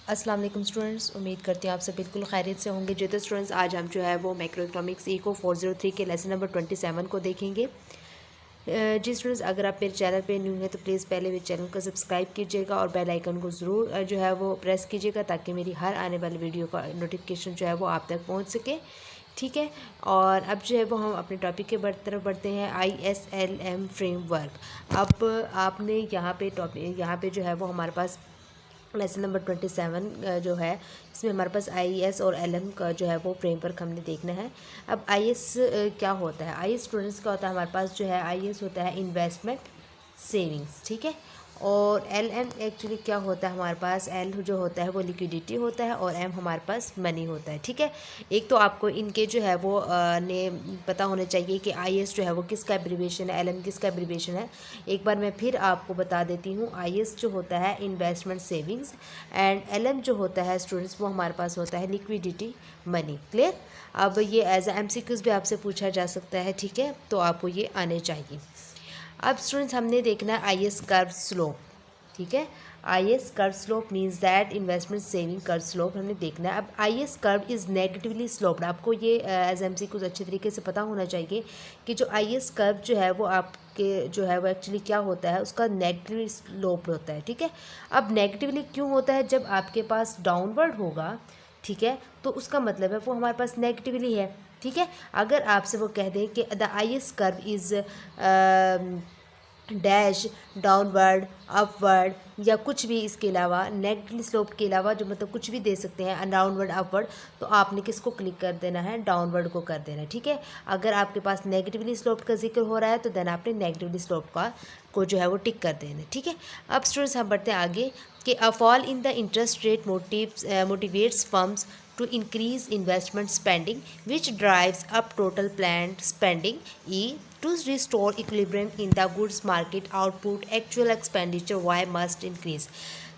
अस्सलाम वालेकुम स्टूडेंट्स, उम्मीद करती हूँ आप सब बिल्कुल खैरियत से होंगे। जो तो स्टूडेंट्स आज हम जो है वो मैक्रो इकोनॉमिक्स ईको 403 के लेसन नंबर 27 को देखेंगे। जी स्टूडेंट्स, अगर आप मेरे चैनल पे न्यू हैं तो प्लीज़ पहले मेरे चैनल को सब्सक्राइब कीजिएगा और बेल आइकन को ज़रूर जो है वो प्रेस कीजिएगा ताकि मेरी हर आने वाली वीडियो का नोटिफिकेशन जो है वो आप तक पहुँच सके। ठीक है, और अब जो है वो हम अपने टॉपिक के तरफ बढ़ते हैं। ISLM framework. अब आपने यहाँ पे जो है वो हमारे पास लेसन नंबर 27 जो है, इसमें हमारे पास IS और LM का जो है वो फ्रेमवर्क हमने देखना है। अब IS क्या होता है? IS स्टूडेंट्स का होता है, हमारे पास जो है IS होता है इन्वेस्टमेंट सेविंग्स। ठीक है, और LM एक्चुअली क्या होता है, हमारे पास L जो होता है वो लिक्विडिटी होता है और M हमारे पास मनी होता है। ठीक है, एक तो आपको इनके जो है वो ने पता होना चाहिए कि IS जो है वो किसका एब्रीविएशन है, LM किसका एब्रीविएशन है। एक बार मैं फिर आपको बता देती हूँ। IS जो होता है इन्वेस्टमेंट सेविंग्स एंड LM जो होता है स्टूडेंट्स वो हमारे पास होता है लिक्विडिटी मनी। क्लियर? अब ये एज MCQs भी आपसे पूछा जा सकता है। ठीक है, तो आपको ये आने चाहिए। अब स्टूडेंट्स हमने देखना है IS कर्व स्लोप। ठीक है, IS curve slope means that investment saving curve slope हमने देखना है। अब IS curve is negatively sloped. आपको ये एज MCQs अच्छे तरीके से पता होना चाहिए कि जो IS कर्व जो है वो आपके जो है वो एक्चुअली क्या होता है, उसका नेगेटिवली स्लोप्ड होता है। ठीक है, अब नेगेटिवली क्यों होता है? जब आपके पास डाउनवर्ड होगा, ठीक है, तो उसका मतलब है वो हमारे पास नेगेटिवली है। ठीक है, अगर आपसे वो कह दें कि the IS curve is dash downward upward या कुछ भी इसके अलावा नेगेटिव स्लोप के अलावा जो मतलब कुछ भी दे सकते हैं डाउनवर्ड अपवर्ड, तो आपने किसको क्लिक कर देना है? डाउनवर्ड को कर देना है। ठीक है, अगर आपके पास नेगेटिवली स्लोप का जिक्र हो रहा है तो देन आपने नेगेटिवली स्लोप को जो है वो टिक कर देना है। ठीक है, अब स्टूडेंट्स हम बढ़ते हैं आगे कि a fall in the interest rate motivates firms to increase investment spending, which drives up total planned spending. To restore equilibrium in the goods market output, actual expenditure y must increase.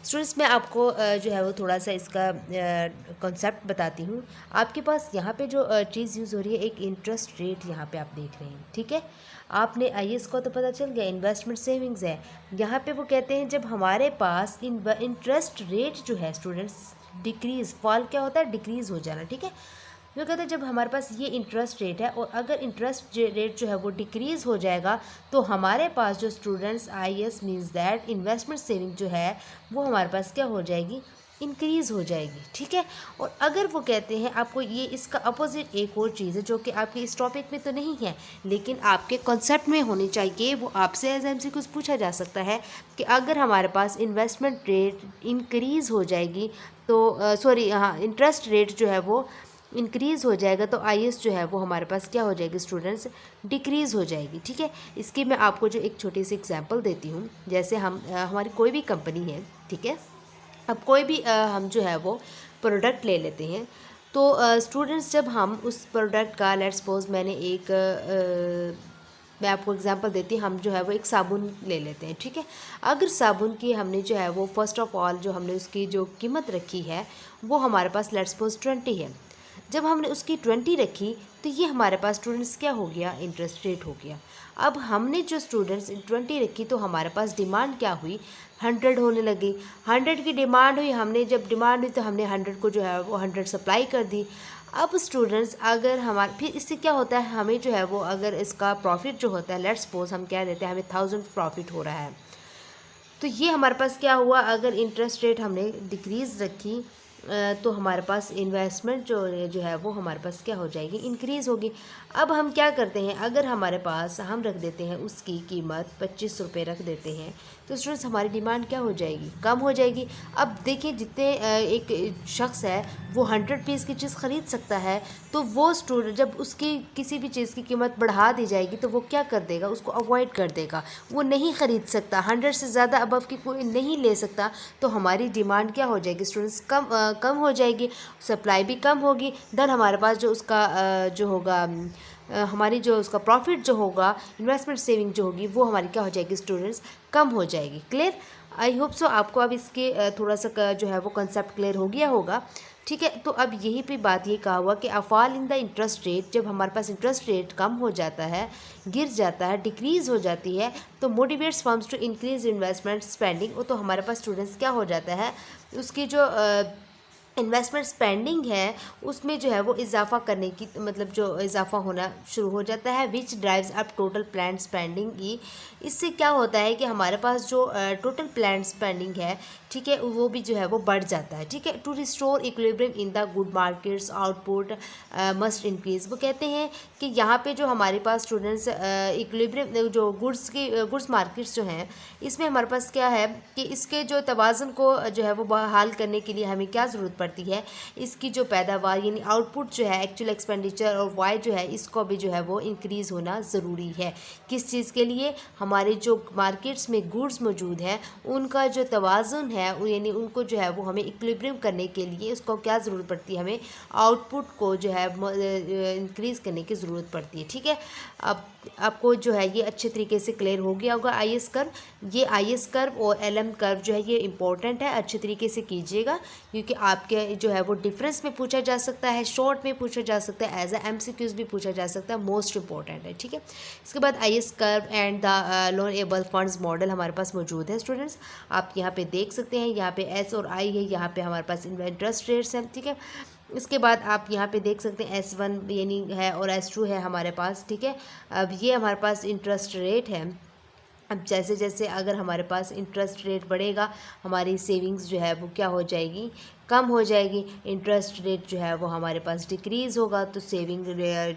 Students, मैं आपको जो है वो थोड़ा सा इसका concept बताती हूँ। आपके पास यहाँ पे जो चीज़ यूज़ हो रही है, एक इंटरेस्ट रेट यहाँ पे आप देख रहे हैं। ठीक है, आपने IS को तो पता चल गया इन्वेस्टमेंट सेविंग्स है। यहाँ पे वो कहते हैं जब हमारे पास इंटरेस्ट रेट जो है स्टूडेंट्स डिक्रीज़, फॉल क्या होता है? डिक्रीज़ हो जाना। ठीक है, वो कहते हैं जब हमारे पास ये इंटरेस्ट रेट है और अगर इंटरेस्ट रेट जो है वो डिक्रीज़ हो जाएगा तो हमारे पास जो students IS means that investment saving जो है वो हमारे पास क्या हो जाएगी? इंक्रीज़ हो जाएगी। ठीक है, और अगर वो कहते हैं आपको ये इसका अपोजिट एक और चीज़ है जो कि आपके इस टॉपिक में तो नहीं है लेकिन आपके कॉन्सेप्ट में होनी चाहिए, वो आपसे एज MCQs पूछा जा सकता है कि अगर हमारे पास इन्वेस्टमेंट रेट इंक्रीज़ हो जाएगी तो सॉरी हाँ, इंटरेस्ट रेट जो है वो इंक्रीज़ हो जाएगा तो IS जो है वो हमारे पास क्या हो जाएगी स्टूडेंट्स? डिक्रीज़ हो जाएगी। ठीक है, इसकी मैं आपको जो एक छोटी सी एग्जांपल देती हूँ। जैसे हम हमारी कोई भी कंपनी है, ठीक है, अब कोई भी हम जो है वो प्रोडक्ट ले लेते हैं तो स्टूडेंट्स जब हम उस प्रोडक्ट का लेट्स सपोज मैं आपको एग्जांपल देती हूँ, हम जो है वो एक साबुन ले लेते हैं। ठीक है, अगर साबुन की हमने जो है वो फर्स्ट ऑफ ऑल जो हमने उसकी जो कीमत रखी है वो हमारे पास लेट्स सपोज 20 है। जब हमने उसकी 20 रखी तो ये हमारे पास स्टूडेंट्स क्या हो गया? इंटरेस्ट रेट हो गया। अब हमने जो स्टूडेंट्स 20 रखी तो हमारे पास डिमांड क्या हुई? 100 होने लगी। 100 की डिमांड हुई, हमने जब डिमांड हुई तो हमने 100 को जो है वो 100 सप्लाई कर दी। अब स्टूडेंट्स अगर हमारे फिर इससे क्या होता है, हमें जो है वो अगर इसका प्रॉफिट जो होता है लेट्स सपोज हम कह देते हैं हमें 1000 प्रॉफिट हो रहा है, तो ये हमारे पास क्या हुआ? अगर इंटरेस्ट रेट हमने डिक्रीज़ रखी तो हमारे पास इन्वेस्टमेंट जो है वो हमारे पास क्या हो जाएगी? इंक्रीज़ होगी। अब हम क्या करते हैं, अगर हमारे पास हम रख देते हैं उसकी कीमत 25 रुपये रख देते हैं तो स्टूडेंट्स हमारी डिमांड क्या हो जाएगी? कम हो जाएगी। अब देखिए जितने एक शख्स है वो 100 पीस की चीज़ ख़रीद सकता है, तो वो स्टूडेंट जब उसकी किसी भी चीज़ की कीमत बढ़ा दी जाएगी तो वो क्या कर देगा? उसको अवॉइड कर देगा, वो नहीं ख़रीद सकता। 100 से ज़्यादा अबव की कोई नहीं ले सकता, तो हमारी डिमांड क्या हो जाएगी स्टूडेंट्स? कम हो जाएगी, सप्लाई भी कम होगी। देन हमारे पास जो उसका जो होगा हमारी जो उसका प्रॉफिट जो होगा, इन्वेस्टमेंट सेविंग जो होगी वो हमारी क्या हो जाएगी स्टूडेंट्स? कम हो जाएगी। क्लियर? आई होप सो आपको अब इसके थोड़ा सा जो है वो कंसेप्ट क्लियर हो गया होगा। ठीक है, तो अब यही पे बात ये कहा हुआ कि a fall in the interest rate, जब हमारे पास इंटरेस्ट रेट कम हो जाता है, गिर जाता है, डिक्रीज़ हो जाती है, तो motivates firms to increase investment spending. वो तो हमारे पास स्टूडेंट्स क्या हो जाता है, उसकी जो इन्वेस्टमेंट स्पेंडिंग है उसमें जो है वो इजाफा करने की, मतलब जो इजाफा होना शुरू हो जाता है, which drives up total plan spending की। इससे क्या होता है कि हमारे पास जो टोटल प्लान स्पेंडिंग है, ठीक है, वो भी जो है वो बढ़ जाता है। ठीक है, to restore equilibrium in the good markets output must increase. वो कहते हैं कि यहाँ पे जो हमारे पास स्टूडेंट्स इक्विलिब्रियम जो गुड्स मार्केट्स जो हैं, इसमें हमारे पास क्या है कि इसके जो तवाज़ुन को जो है वो बहाल करने के लिए हमें क्या ज़रूरत पड़ती है, इसकी जो पैदावार यानी आउटपुट जो है, एक्चुअल एक्सपेंडिचर और वाई जो है, इसको भी जो है वो इंक्रीज़ होना ज़रूरी है। किस चीज़ के लिए, हमारे जो मार्केट्स में गुड्स मौजूद हैं उनका जो तवाज़ुन है, यानी उनको जो है वो हमें इक्विलिब्रियम करने के लिए उसको क्या ज़रूरत पड़ती है, हमें आउटपुट को जो है इंक्रीज़ करने की ज़रूरत पड़ती है। ठीक है, अब आपको जो है ये अच्छे तरीके से क्लियर हो गया होगा आईएस कर्व। ये आईएस कर्व और एलएम कर्व जो है ये इंपॉर्टेंट है, अच्छे तरीके से कीजिएगा, क्योंकि आपके जो है वो डिफरेंस में पूछा जा सकता है, शॉर्ट में पूछा जा सकता है, एज ए एमसीक्यूज भी पूछा जा सकता है, मोस्ट इंपॉर्टेंट है। ठीक है, इसके बाद IS curve and the loanable funds model हमारे पास मौजूद है स्टूडेंट्स, आप यहाँ पे देख सकते हैं, यहाँ पे एस और आई है, यहाँ पे हमारे पास इंटरेस्ट रेट्स हैं। ठीक है, इसके बाद आप यहाँ पे देख सकते हैं S1 यानी है और S2 है हमारे पास। ठीक है, अब ये हमारे पास इंटरेस्ट रेट है। अब जैसे जैसे अगर हमारे पास इंटरेस्ट रेट बढ़ेगा, हमारी सेविंग्स जो है वो क्या हो जाएगी, कम हो जाएगी। इंटरेस्ट रेट जो है वो हमारे पास डिक्रीज़ होगा तो सेविंग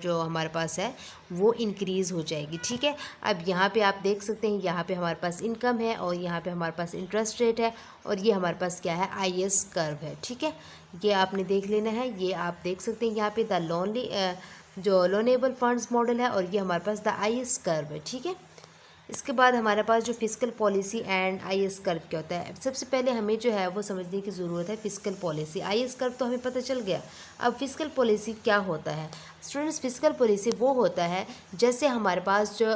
जो हमारे पास है वो इंक्रीज़ हो जाएगी। ठीक है, अब यहाँ पे आप देख सकते हैं, यहाँ पे हमारे पास इनकम है और यहाँ पे हमारे पास इंटरेस्ट रेट है और ये हमारे पास क्या है, आईएस कर्व है। ठीक है, ये आपने देख लेना है, ये आप देख सकते हैं यहाँ पे द लोनली जो लोनेबल फंड्स मॉडल है और ये हमारे पास द आईएस कर्व है। ठीक है, इसके बाद हमारे पास जो fiscal policy and IS curve क्या होता है, सबसे पहले हमें जो है वो समझने की ज़रूरत है फिस्कल पॉलिसी। आईएस कर्व तो हमें पता चल गया, अब फिस्कल पॉलिसी क्या होता है स्टूडेंट्स। फिस्कल पॉलिसी वो होता है जैसे हमारे पास जो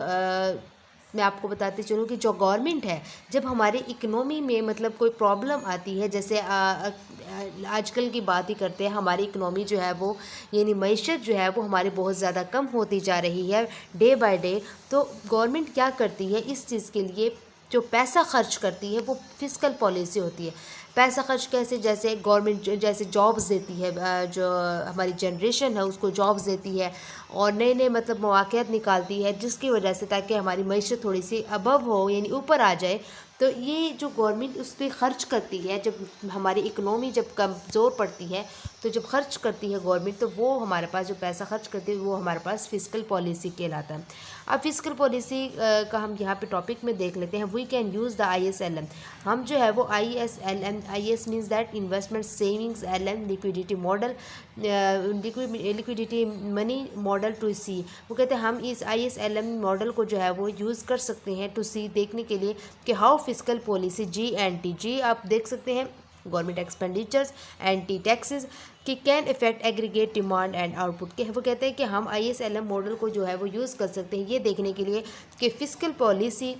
मैं आपको बताती चलूँ कि जो गवर्नमेंट है, जब हमारे इकनॉमी में मतलब कोई प्रॉब्लम आती है, जैसे आजकल की बात ही करते हैं, हमारी इकनॉमी जो है वो यानी मईशत जो है वो हमारी बहुत ज़्यादा कम होती जा रही है डे बाय डे, तो गवर्नमेंट क्या करती है, इस चीज़ के लिए जो पैसा खर्च करती है वो फिस्कल पॉलिसी होती है। पैसा खर्च कैसे, जैसे गवर्नमेंट जैसे जॉब्स देती है, जो हमारी जनरेशन है उसको जॉब्स देती है और नए नए मतलब मौक़ियात निकालती है, जिसकी वजह से ताकि हमारी मईशत थोड़ी सी अबव हो यानी ऊपर आ जाए, तो ये जो गवर्नमेंट उस पर ख़र्च करती है, जब हमारी इकनॉमी जब कमज़ोर पड़ती है तो जब खर्च करती है गवर्नमेंट, तो वो हमारे पास जो पैसा खर्च करती है वो हमारे पास फिस्कल पॉलिसी कहलाता है। अब फिस्कल पॉलिसी का हम यहाँ पे टॉपिक में देख लेते हैं। We can use the ISLM, हम जो है वो ISLM, IS means that investment savings, LM liquidity model, liquidity money model to see. वो कहते हैं हम इस ISLM मॉडल को जो है वो यूज़ कर सकते हैं टू सी, देखने के लिए कि हाउ फिस्कल पॉलिसी G आप देख सकते हैं, गवर्नमेंट एक्सपेंडिचर्स एंटी टैक्सेस कि can effect aggregate demand and output के। वो कहते हैं कि हम ISLM मॉडल को जो है वो यूज़ कर सकते हैं ये देखने के लिए कि फिस्कल पॉलिसी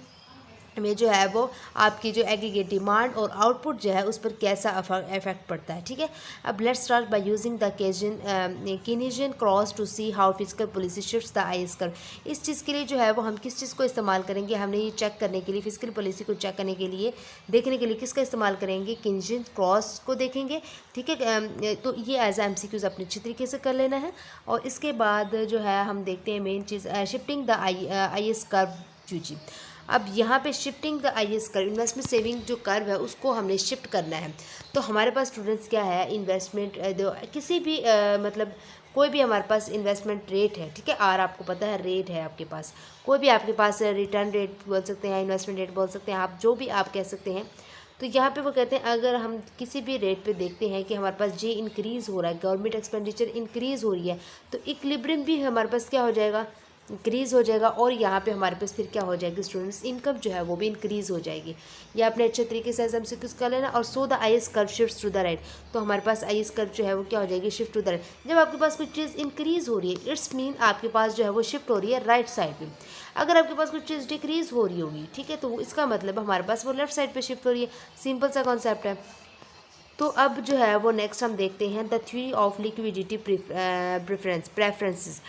में जो है वो आपकी जो एग्रीगेट डिमांड और आउटपुट जो है उस पर कैसा इफेक्ट पड़ता है। ठीक है, अब let's start by using the Keynesian cross to see how fiscal policy shifts the IS curve. इस चीज़ के लिए जो है वो हम किस चीज़ को इस्तेमाल करेंगे, हमने ये चेक करने के लिए, फिस्कल पॉलिसी को चेक करने के लिए, देखने के लिए किसका इस्तेमाल करेंगे, केनेजियन क्रॉस को देखेंगे। ठीक है, तो ये एज MCQs अपने अच्छी तरीके से कर लेना है। और इसके बाद जो है हम देखते हैं मेन चीज़ शिफ्टिंग द आईएस कर्व जी। अब यहाँ पे shifting the IS curve, investment saving जो कर्व है उसको हमने शिफ्ट करना है। तो हमारे पास स्टूडेंट्स क्या है, इन्वेस्टमेंट किसी भी मतलब कोई भी हमारे पास इन्वेस्टमेंट रेट है। ठीक है, आर आपको पता है रेट है आपके पास, कोई भी आपके पास रिटर्न रेट बोल सकते हैं, इन्वेस्टमेंट रेट बोल सकते हैं, आप जो भी आप कह सकते हैं। तो यहाँ पे वो कहते हैं अगर हम किसी भी रेट पे देखते हैं कि हमारे पास इंक्रीज़ हो रहा है, गवर्नमेंट एक्सपेंडिचर इंक्रीज़ हो रही है, तो इक्विलिब्रियम भी हमारे पास क्या हो जाएगा, इंक्रीज़ हो जाएगा और यहाँ पे हमारे पास फिर क्या हो जाएगी स्टूडेंट्स, इनकम जो है वो भी इंक्रीज़ हो जाएगी। ये आपने अच्छे तरीके से एग्जाम से कुछ कर लेना। और so the I S curve shift to the right, तो हमारे पास आई एस कर्व जो है वो क्या हो जाएगी, शिफ्ट टू द राइट। जब आपके पास कोई चीज़ इंक्रीज़ हो रही है इट्स मीन आपके पास जो है वो शिफ्ट हो रही है राइट साइड पे। अगर आपके पास कोई चीज़ डिक्रीज़ हो रही होगी, ठीक है, तो इसका मतलब हमारे पास वो लेफ्ट साइड पर शिफ्ट हो रही है। सिंपल सा कॉन्सेप्ट है। तो अब जो है वो नेक्स्ट हम देखते हैं the theory of liquidity preferences.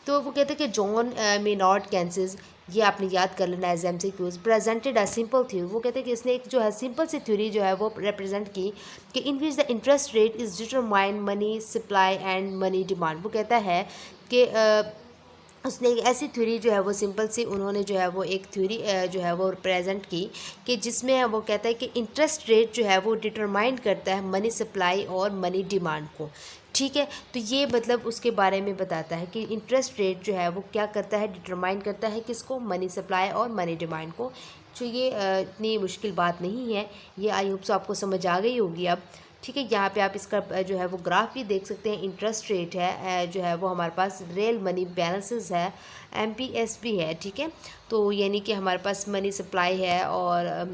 तो वो कहते हैं कि जॉन मेनॉर्ड केंसेस, ये आपने याद कर लेना एग्जाम से cues, presented a simple theory. वो कहते हैं कि इसने एक जो है सिंपल सी थ्योरी जो है वो रिप्रेजेंट की कि in which the interest rate is determine money supply and money demand. वो कहता है कि उसने एक ऐसी थ्योरी जो है वो सिंपल सी उन्होंने जो है वो एक थ्योरी जो है वो प्रेजेंट की कि जिसमें वो कहता है कि इंटरेस्ट रेट जो है वो डिटरमाइन करता है मनी सप्लाई और मनी डिमांड को। ठीक है, तो ये मतलब उसके बारे में बताता है कि इंटरेस्ट रेट जो है वो क्या करता है, डिटरमाइन करता है किसको, मनी सप्लाई और मनी डिमांड को। तो ये इतनी मुश्किल बात नहीं है, ये आई होप सो आपको समझ आ गई होगी अब। ठीक है, यहाँ पे आप इसका जो है वो ग्राफ भी देख सकते हैं। इंटरेस्ट रेट है जो है वो हमारे पास रियल मनी बैलेंसेस है, MPS भी है। ठीक है, तो यानी कि हमारे पास मनी सप्लाई है और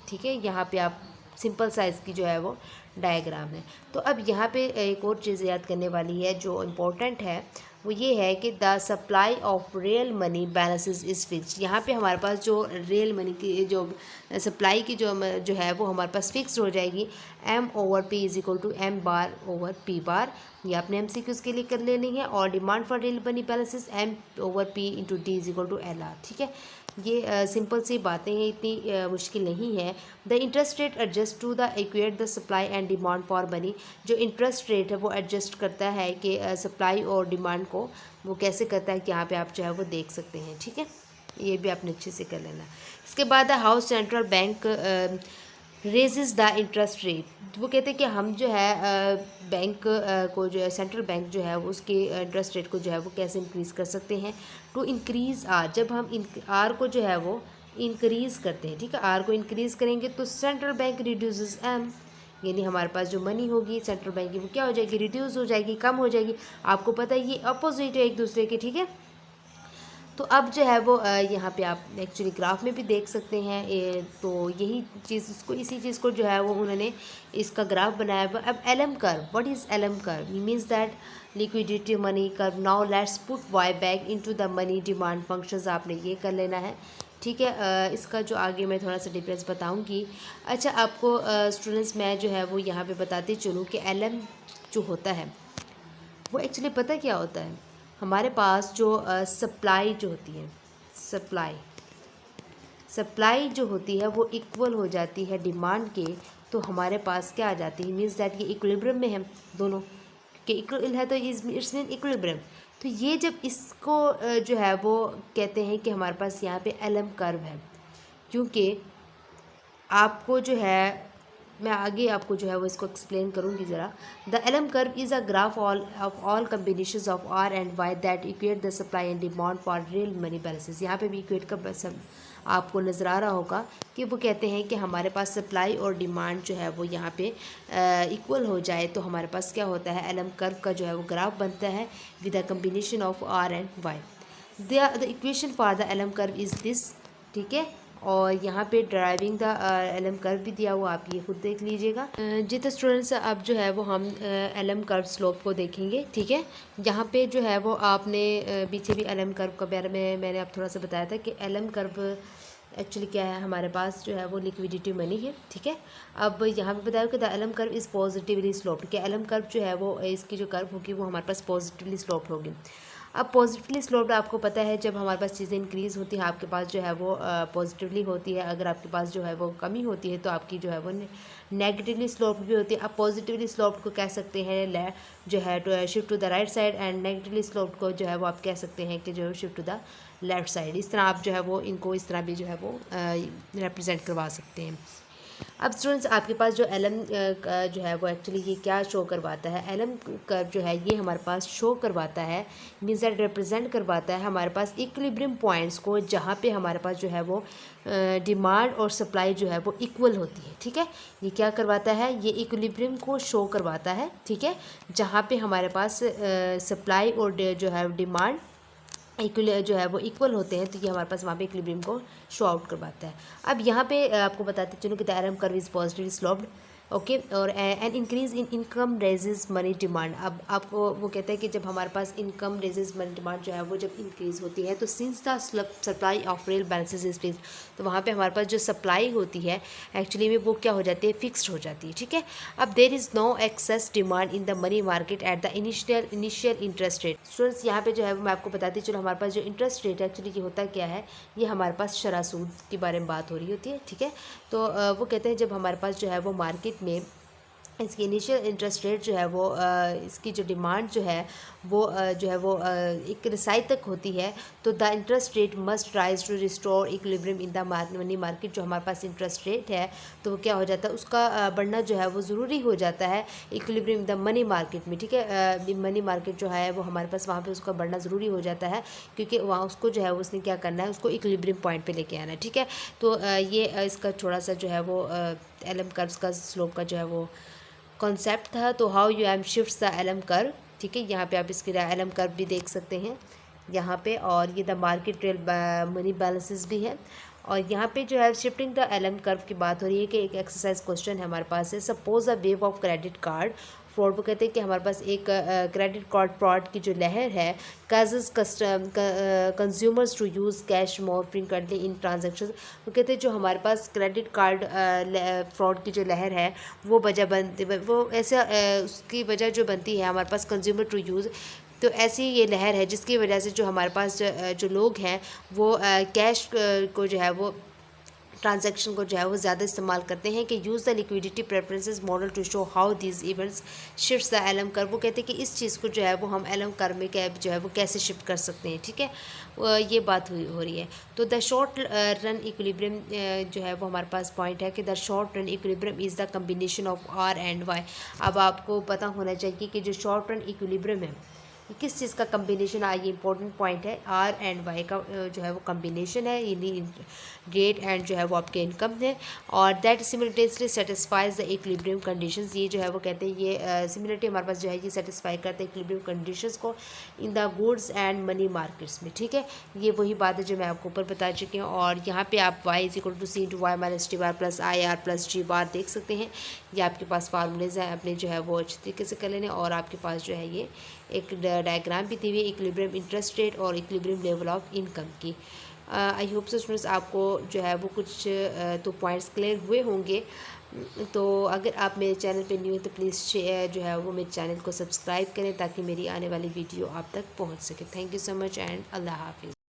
ठीक है, यहाँ पे आप सिंपल साइज़ की जो है वो डायग्राम है। तो अब यहाँ पे एक और चीज़ याद करने वाली है जो इम्पोर्टेंट है, वो ये है कि the supply of real money balances is fixed. यहाँ पे हमारे पास जो रियल मनी की जो सप्लाई की जो है वो हमारे पास फिक्स हो जाएगी, M/P is equal to M/P। ये आपने MCQs के लिए कर लेनी है। और demand for real money balances M/P into D is equal to LR। ठीक है, ये सिंपल सी बातें हैं, इतनी मुश्किल नहीं है। The interest rate adjust to the equate the supply and demand for money. जो इंटरेस्ट रेट है वो एडजस्ट करता है कि सप्लाई और डिमांड को वो कैसे करता है, कि यहाँ पे आप जो है वो देख सकते हैं। ठीक है, ये भी आपने अच्छे से कर लेना। इसके बाद house central bank raises the interest rate. वो कहते हैं कि हम जो है बैंक को जो है सेंट्रल बैंक जो है उसके इंटरेस्ट रेट को जो है वो कैसे इंक्रीज़ कर सकते हैं। टू इंक्रीज़ आर, जब हम आर को जो है वो इंक्रीज़ करते हैं, ठीक है, आर को इंक्रीज़ करेंगे तो सेंट्रल बैंक रिड्यूसेस एम, यानी हमारे पास जो मनी होगी सेंट्रल बैंक की वो क्या हो जाएगी, रिड्यूस हो जाएगी, कम हो जाएगी। आपको पता है ये अपोजिट है एक दूसरे के। ठीक है, तो अब जो है वो यहाँ पे आप एक्चुअली ग्राफ में भी देख सकते हैं। तो यही चीज़ इसको इसी चीज़ को जो है वो उन्होंने इसका ग्राफ बनाया हुआ। अब LM curve, what is LM curve, means that liquidity money curve. Now let's put Y back into the money demand functions, आपने ये कर लेना है। ठीक है, इसका जो आगे मैं थोड़ा सा डिफरेंस बताऊँगी। अच्छा, आपको स्टूडेंट्स मैं जो है वो यहाँ पर बताती चलूँ कि LM जो होता है वो एक्चुअली पता क्या होता है, हमारे पास जो सप्लाई जो होती है, सप्लाई जो होती है वो इक्वल हो जाती है डिमांड के, तो हमारे पास क्या आ जाती है, मीन्स दैट ये इक्विलिब्रियम में है दोनों के, इक्वल है तो इट्स मीन इक्विलिब्रियम। तो ये जब इसको जो है वो कहते हैं कि हमारे पास यहाँ पे LM कर्व है, क्योंकि आपको जो है मैं आगे आपको जो है वो इसको एक्सप्लेन करूँगी ज़रा। The LM curve is a graph of all combinations of R and Y that equate the supply and demand for real money balances. यहाँ पे भी इक्वेट का आपको नज़र आ रहा होगा कि वो कहते हैं कि हमारे पास सप्लाई और डिमांड जो है वो यहाँ पे इक्वल हो जाए तो हमारे पास क्या होता है, LM कर्व का जो है वो ग्राफ बनता है with the combination of R and Y। The equation for the LM curve is this. ठीक है, और यहाँ पे ड्राइविंग द LM कर्व भी दिया हुआ, आप ये खुद देख लीजिएगा। जी तो स्टूडेंट्स अब जो है वो हम LM कर्व स्लोप को देखेंगे। ठीक है, यहाँ पे जो है वो आपने पीछे भी LM कर्व के बारे में मैंने आप थोड़ा सा बताया था कि LM कर्व एक्चुअली क्या है, हमारे पास जो है वो लिक्विडिटी मनी है। ठीक है, अब यहाँ पे बताया कि the LM curve is positively sloped, कि LM कर्व जो है वो इसकी जो कर्व होगी वो हमारे पास पॉजिटिवली स्लोप्ड होगी। अब पॉजिटिवली स्लोप्ड आपको पता है जब हमारे पास चीज़ें इंक्रीज़ होती हैं आपके पास जो है वो पॉजिटिवली होती है, अगर आपके पास जो है वो कमी होती है तो आपकी जो है वो नेगेटिवली स्लोप्ड भी होती है। अब पॉजिटिवली स्लोप्ड को कह सकते हैं जो है shift to the right side, and negatively sloped को जो है वो आप कह सकते हैं कि जो है shift to the left side. इस तरह आप जो है वो इनको इस तरह भी जो है वो रिप्रेजेंट करवा सकते हैं। अब स्टूडेंट्स आपके पास जो LM जो है वो एक्चुअली ये क्या शो करवाता है, LM कर्व जो है ये हमारे पास शो करवाता है, मीन्स दैट रिप्रेजेंट करवाता है हमारे पास इक्विलिब्रियम पॉइंट्स को, जहाँ पे हमारे पास जो है वो डिमांड और सप्लाई जो है वो इक्वल होती है। ठीक है, ये क्या करवाता है, ये इक्विलिब्रियम को शो करवाता है। ठीक है, जहाँ पे हमारे पास सप्लाई और जो है डिमांड इक्वल जो है वो इक्वल होते हैं, तो ये हमारे पास वहाँ पे इक्विलिब्रियम को शो आउट करवाता है। अब यहाँ पे आपको बताते चलो कि the LM curve is positively sloped, okay. और an increase in income raises money demand. अब आपको वो कहता है कि जब हमारे पास इनकम रेजेज मनी डिमांड जो है वो जब इंक्रीज होती है, तो since the supply of real balances is fixed, तो वहाँ पे हमारे पास जो सप्लाई होती है एक्चुअली में वो क्या हो जाती है, फिक्स्ड हो जाती है, ठीक है। अब there is no excess demand in the money market at the initial interest rate. Students यहाँ पे जो है वो मैं आपको बताती चलो, हमारे पास जो इंटरेस्ट रेट है एक्चुअली ये होता क्या है, ये हमारे पास शरह सूद के बारे में बात हो रही होती है, ठीक है। तो वो कहते हैं जब हमारे पास जो है वो मार्केट में इसकी इनिशियल इंटरेस्ट रेट जो है वो इसकी जो डिमांड जो है वो जो है वो एक रसाई तक होती है, तो the interest rate must rise to restore equilibrium in the money market. जो हमारे पास इंटरेस्ट रेट है तो वो क्या हो जाता है, उसका बढ़ना जो है वो ज़रूरी हो जाता है equilibrium in the money market में, ठीक है। मनी मार्केट जो है वो हमारे पास वहाँ पे उसका बढ़ना ज़रूरी हो जाता है, क्योंकि वहाँ उसको जो है उसने क्या करना है, उसको इक्विलिब्रियम पॉइंट पे लेके आना है, ठीक है। तो ये इसका थोड़ा सा जो है वो एलम कर्व्स का स्लोप का जो है वो कॉन्सेप्ट था। तो how you M shifts the LM curve, ठीक है। यहाँ पे आप इसके एलम कर्व भी देख सकते हैं यहाँ पे, और ये the market real money balances भी है। और यहाँ पे जो है शिफ्टिंग द एलम कर्व की बात हो रही है कि एक एक्सरसाइज क्वेश्चन है हमारे पास है, suppose a wave of credit card fraud. वो कहते हैं कि हमारे पास एक क्रेडिट कार्ड फ्रॉड की जो लहर है, causes consumers to use cash more frequently in transaction. वो कहते हैं जो हमारे पास क्रेडिट कार्ड फ्रॉड की जो लहर है वो वजह बनती, वो ऐसा उसकी वजह जो बनती है हमारे पास कंज्यूमर टू यूज़, तो ऐसी ये लहर है जिसकी वजह से जो हमारे पास जो लोग हैं वो कैश को जो है वो ट्रांजैक्शन को जो है वो ज़्यादा इस्तेमाल करते हैं। कि use the liquidity preferences model to show how these events shifts the LM curve. वो कहते हैं कि इस चीज़ को जो है वो हम एलम कर्व में क्या जो है वो कैसे शिफ्ट कर सकते हैं, ठीक है। ये बात हो रही है। तो द शॉर्ट रन इक्विलिब्रियम जो है वो हमारे पास पॉइंट है कि the short run equilibrium is the combination of R and Y. अब आपको पता होना चाहिए कि जो शॉर्ट रन इक्विलिब्रियम है ये किस चीज़ का कम्बिनेशन है, ये इंपॉर्टेंट पॉइंट है। आर एंड वाई का जो है वो कम्बिनेशन है, यानी रेट एंड जो है वो आपके इनकम है, और that simultaneously satisfies the equilibrium conditions. ये जो है वो कहते हैं ये सिमिलरिटी हमारे पास जो है ये सेटिस्फाई करते हैं इक्विलिब्रियम कंडीशंस को in the goods and money markets में, ठीक है। ये वही बात है जो मैं आपको ऊपर बता चुकी हूँ। और यहाँ पे आप y is equal to C into Y minus T bar plus I R plus G bar देख सकते हैं। ये आपके पास फार्मूलेज हैं, अपने जो है वो अच्छे तरीके से कर लेने। और आपके पास जो है ये एक डायग्राम भी दी हुई है इक्विलिब्रियम इंटरेस्ट रेट और इक्विलिब्रियम लेवल ऑफ इनकम की। आई होप सो स्टूडेंट्स आपको जो है वो कुछ तो पॉइंट्स क्लियर हुए होंगे। तो अगर आप मेरे चैनल पे न्यू हैं तो प्लीज़ जो है वो मेरे चैनल को सब्सक्राइब करें ताकि मेरी आने वाली वीडियो आप तक पहुंच सके। Thank you so much and अल्लाह हाफिज़।